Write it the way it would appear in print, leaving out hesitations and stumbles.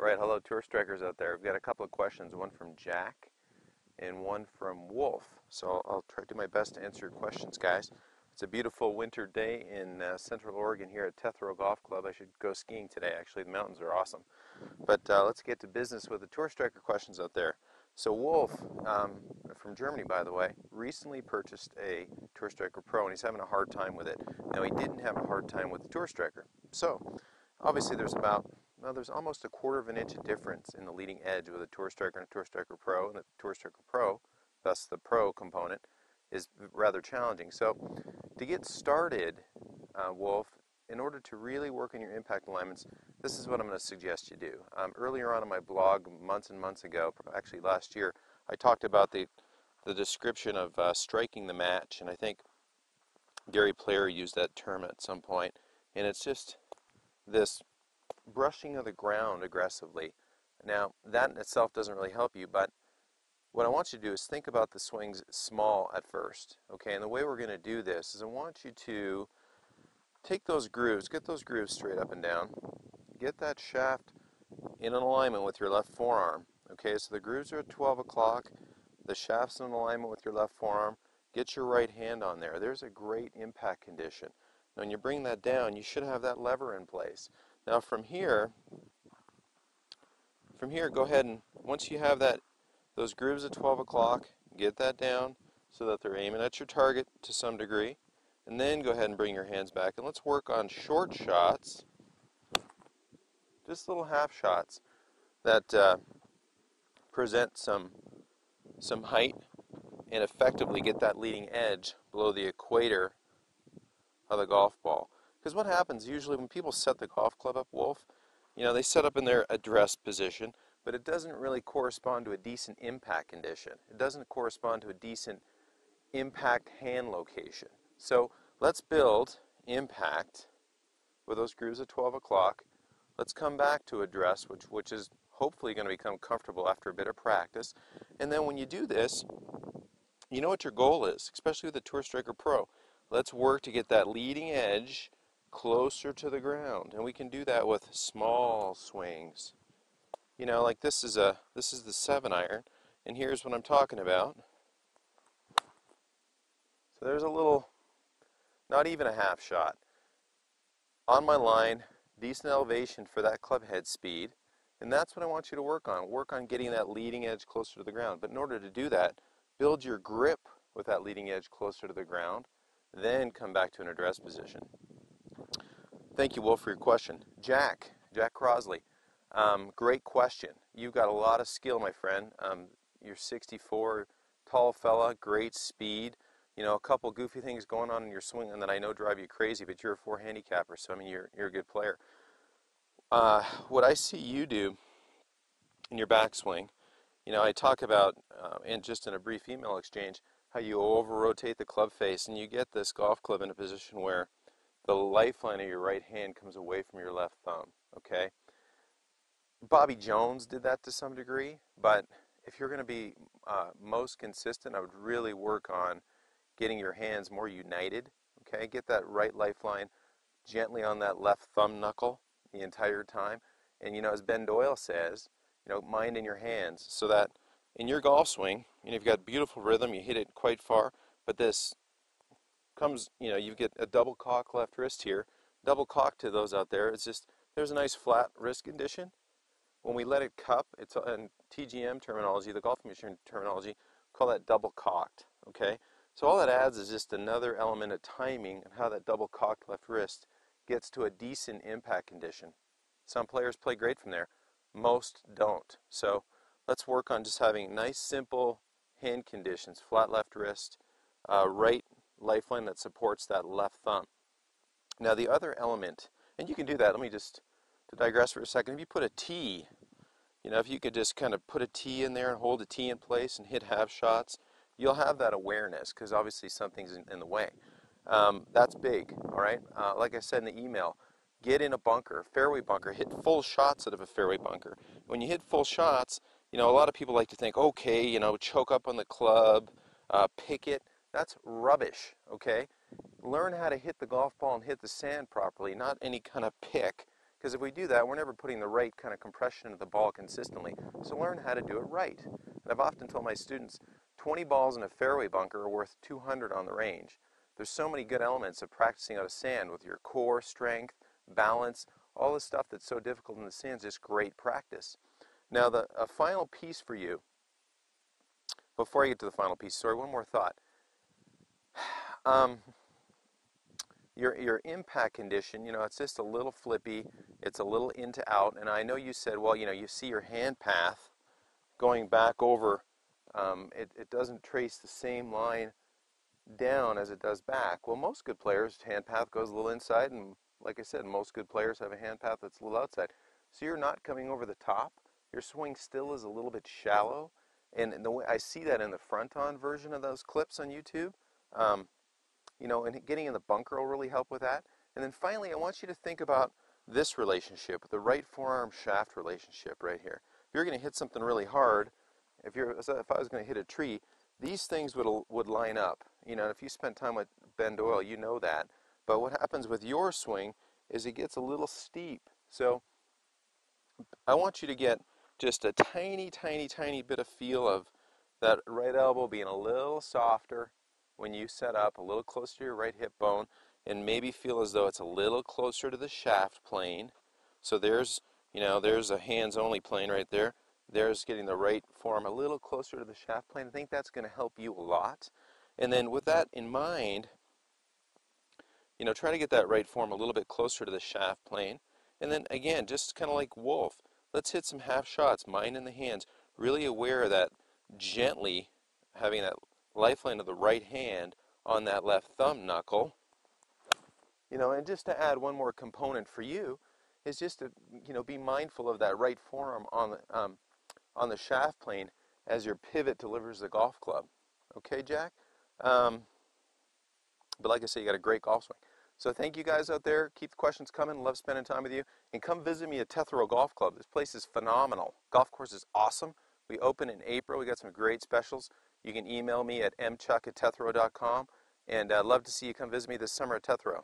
All right, hello tour strikers out there. We've got a couple of questions, one from Jack and one from Wolf. So I'll try to do my best to answer your questions, guys. It's a beautiful winter day in Central Oregon here at Tethero Golf Club. I should go skiing today, actually. The mountains are awesome. But let's get to business with the tour striker questions out there. So Wolf, from Germany, by the way, recently purchased a Tour Striker Pro, and he's having a hard time with it. Now, he didn't have a hard time with the Tour Striker. So, obviously, there's almost a quarter of an inch of difference in the leading edge with a Tour Striker and a Tour Striker Pro, and the Tour Striker Pro, thus the Pro component, is rather challenging. So, to get started, Wolf, in order to really work on your impact alignments, this is what I'm going to suggest you do. Earlier on in my blog, months and months ago, actually last year, I talked about the description of striking the match, and I think Gary Player used that term at some point, and it's just this brushing of the ground aggressively. Now, that in itself doesn't really help you, but what I want you to do is think about the swings small at first, okay? And the way we're going to do this is I want you to take those grooves, get those grooves straight up and down, get that shaft in an alignment with your left forearm, okay? So the grooves are at 12 o'clock, the shaft's in alignment with your left forearm, get your right hand on there. There's a great impact condition. Now, when you bring that down, you should have that lever in place. Now from here, go ahead and once you have those grooves at 12 o'clock, get that down so that they're aiming at your target to some degree, and then go ahead and bring your hands back, and let's work on short shots, just little half shots that present some height and effectively get that leading edge below the equator of the golf ball. Because what happens usually when people set the golf club up, Wolf, they set up in their address position, but it doesn't really correspond to a decent impact condition. It doesn't correspond to a decent impact hand location. So let's build impact with those grooves at 12 o'clock. Let's come back to address, which is hopefully going to become comfortable after a bit of practice. And then when you do this, you know what your goal is, especially with the Tour Striker Pro. Let's work to get that leading edge closer to the ground, and we can do that with small swings. Like this is the 7-iron, and here's what I'm talking about. So there's a little, not even a half shot. On my line, decent elevation for that club head speed, and that's what I want you to work on. Work on getting that leading edge closer to the ground. But in order to do that, build your grip with that leading edge closer to the ground, then come back to an address position. Thank you, Wolf, for your question. Jack Crosley, great question. You've got a lot of skill, my friend. You're 64, tall fella, great speed. A couple goofy things going on in your swing and that I know drive you crazy, but you're a 4 handicapper, so I mean you're a good player. What I see you do in your backswing, I talk about in a brief email exchange how you over-rotate the club face and you get this golf club in a position where the lifeline of your right hand comes away from your left thumb, okay? Bobby Jones did that to some degree, but if you're going to be most consistent, I would really work on getting your hands more united, okay? Get that right lifeline gently on that left thumb knuckle the entire time. And, as Ben Doyle says, mind in your hands, so that in your golf swing, you've got beautiful rhythm, you hit it quite far, but this comes, you get a double cock left wrist here. Double cock to those out there, it's just, there's a nice flat wrist condition. When we let it cup, it's in TGM terminology, the golf machine terminology, call that double cocked, okay? So all that adds is just another element of timing and how that double cocked left wrist gets to a decent impact condition. Some players play great from there, most don't. So let's work on just having nice, simple hand conditions, flat left wrist, right lifeline that supports that left thumb. Now the other element, and you can do that, let me just, to digress for a second, if you put a tee, if you could just kind of put a tee in there and hold a tee in place and hit half shots, you'll have that awareness because obviously something's in the way. That's big, all right? Like I said in the email, get in a bunker, fairway bunker, hit full shots out of a fairway bunker. When you hit full shots, a lot of people like to think, okay, choke up on the club, pick it. That's rubbish, okay? Learn how to hit the golf ball and hit the sand properly, not any kind of pick, Because if we do that, we're never putting the right kind of compression into the ball consistently. So learn how to do it right. And I've often told my students, 20 balls in a fairway bunker are worth 200 on the range. There's so many good elements of practicing out of sand with your core strength, balance, all the stuff that's so difficult in the sand is just great practice. Now, a final piece for you, before I get to the final piece, sorry, one more thought. Your impact condition, it's just a little flippy, it's a little in to out, and I know you said, well, you see your hand path going back over, it doesn't trace the same line down as it does back. Well, most good players, hand path goes a little inside, and like I said, most good players have a hand path that's a little outside. So you're not coming over the top. Your swing still is a little bit shallow, and the way I see that in the front-on version of those clips on YouTube, and getting in the bunker will really help with that. And then finally, I want you to think about this relationship, the right forearm shaft relationship right here. If you're going to hit something really hard, if I was going to hit a tree, these things would line up. If you spent time with Ben Doyle, you know that. But what happens with your swing is it gets a little steep. So I want you to get just a tiny, tiny, tiny bit of feel of that right elbow being a little softer when you set up, a little closer to your right hip bone, and maybe feel as though it's a little closer to the shaft plane. So there's a hands-only plane right there. There's getting the right forearm a little closer to the shaft plane. I think that's going to help you a lot. And then with that in mind, try to get that right forearm a little bit closer to the shaft plane. And then again, just kind of like Wolf, let's hit some half shots, mind in the hands, really aware of that gently having that lifeline of the right hand on that left thumb knuckle. And just to add one more component for you is just to, be mindful of that right forearm on the shaft plane as your pivot delivers the golf club. Okay, Jack? But like I say, you got a great golf swing. So thank you guys out there. Keep the questions coming. Love spending time with you. And come visit me at Tethero Golf Club. This place is phenomenal. Golf course is awesome. We open in April. We got some great specials. You can email me at mchuck@tethero.com. And I'd love to see you come visit me this summer at Tethero.